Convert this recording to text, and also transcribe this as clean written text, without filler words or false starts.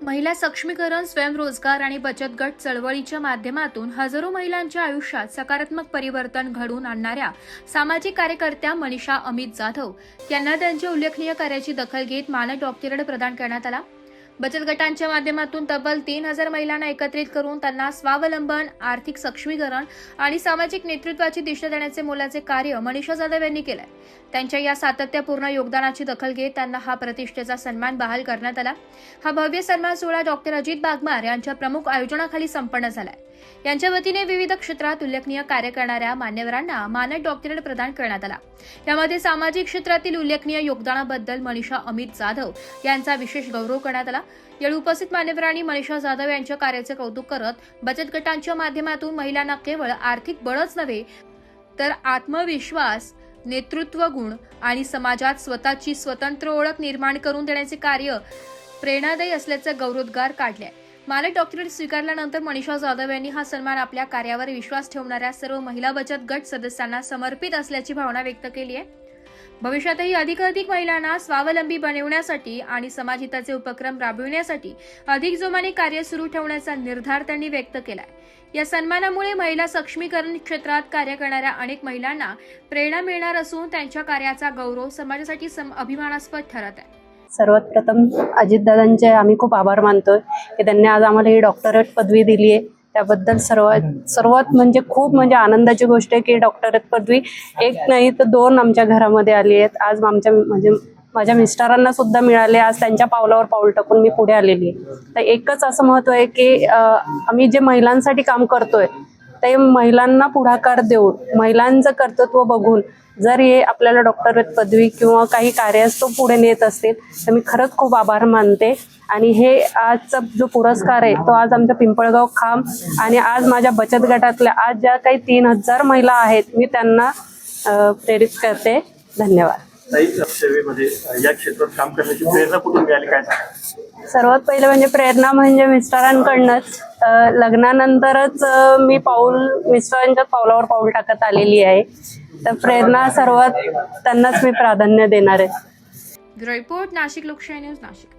महिला सक्षमीकरण, स्वयंरोजगार आणि बचत गट चळवळीच्या माध्यमातून हजारो महिलांच्या आयुष्यात सकारात्मक परिवर्तन घडवून आणणाऱ्या सामाजिक कार्यकर्त्या मनीषा अमित जाधव यांना त्यांच्या उल्लेखनीय कार्याची दखल घेत मानद डॉक्टरेट प्रदान करण्यात आला। बचत गटांच्या माध्यमातून तब्बल 3000 महिलांना एकत्रित करून त्यांना स्वावलंबन, आर्थिक सक्षमीकरण आणि सामाजिक नेतृत्वाची दिशा देण्याचे मोलाचे कार्य मनीषा जाधव यांनी केले। त्यांच्या या सातत्यपूर्ण योगदानाची दखल घेत त्यांना हा प्रतिष्ठेचा सन्मान बहाल करण्यात आला। हा भव्य सन्मान सोहळा डॉक्टर अजित बागमार यांच्या प्रमुख आयोजनाखाली संपन्न झालाय। यांच्या वतीने विविध क्षेत्रात उल्लेखनीय कार्य करणाऱ्या मान्यवरांना मानद डॉक्टरेट प्रदान करण्यात आला। यामध्ये सामाजिक क्षेत्रातील उल्लेखनीय योगदानाबद्दल मनीषा अमित जाधव यांचा विशेष गौरव करण्यात आला। यावेळी उपस्थित मान्यवरांनी मनीषा जाधव यांच्या कार्याचे कौतुक करत बचत गटांच्या माध्यमातून महिलांना केवळ आर्थिक बळच नव्हे तर आत्मविश्वास, नेतृत्व गुण आणि समाजात स्वतःची स्वतंत्र ओळख निर्माण करून देण्याचे कार्य प्रेरणादायी असल्याचे गौरवोद्गार काढले। मानद डॉक्टरेट स्वीकारल्यानंतर मनीषा जाधव यांनी हा सन्मान आपल्या कार्यावर विश्वास ठेवणाऱ्या सर्व महिला बचत गट सदस्यांना समर्पित असल्याची भावना व्यक्त केली आहे। भविष्यातही अधिकाधिक महिलांना स्वावलंबी बनवण्यासाठी आणि समाजहिताचे उपक्रम राबविण्यासाठी अधिक जोमाने कार्य सुरू ठेवण्याचा निर्धार त्यांनी व्यक्त केलाय। या सन्मानामुळे महिला सक्षमीकरण क्षेत्रात कार्य करणाऱ्या अनेक महिलांना प्रेरणा मिळणार असून त्यांच्या कार्याचा गौरव समाजासाठी अभिमानास्पद ठरत आहे। सर्वात प्रथम अजितदादांचे आम्ही खूप आभार मानतोय की त्यांनी आज आम्हाला ही डॉक्टरेट पदवी दिली आहे। त्याबद्दल सर्वात म्हणजे खूप आनंदाची गोष्ट आहे की डॉक्टरेट पदवी एक नाही तर 2 आमच्या घरामध्ये आली आहेत। आज माझ्या मिस्टरांना सुद्धा मिळाले। आज त्यांच्या पावलावर पाऊल टाकून मी पुढे आलेली आहे। तर एकच असं महत्त्व आहे की आम्ही जे महिलांसाठी काम करतोय ते महिलांना पुढाकार देऊन, महिलांचं कर्तृत्व बघून जर हे आपल्याला डॉक्टरेट पदवी किंवा काही कार्यास तो पुढे नेत असतील तर मी खरंच खूप आभार मानते। आणि हे आजचा जो पुरस्कार आहे तो आज आमच्या पिंपळगाव खांब आणि आज माझ्या बचत गटातल्या आज ज्या काही 3000 महिला आहेत मी त्यांना प्रेरित करते। धन्यवाद। सेवेमध्ये या क्षेत्रात काम करण्याची प्रेरणा कुठून मिळाली, काय सांगा? सर्वात पहिले म्हणजे प्रेरणा म्हणजे मिस्टरांकडनंच। लग्नानंतरच मी मिस्टरांच्या पावलावर पाऊल टाकत आलेली आहे। तर प्रेरणा सर्वात त्यांनाच मी प्राधान्य देणार आहे। रिपोर्ट नाशिक लोकशाही न्यूज नाशिक।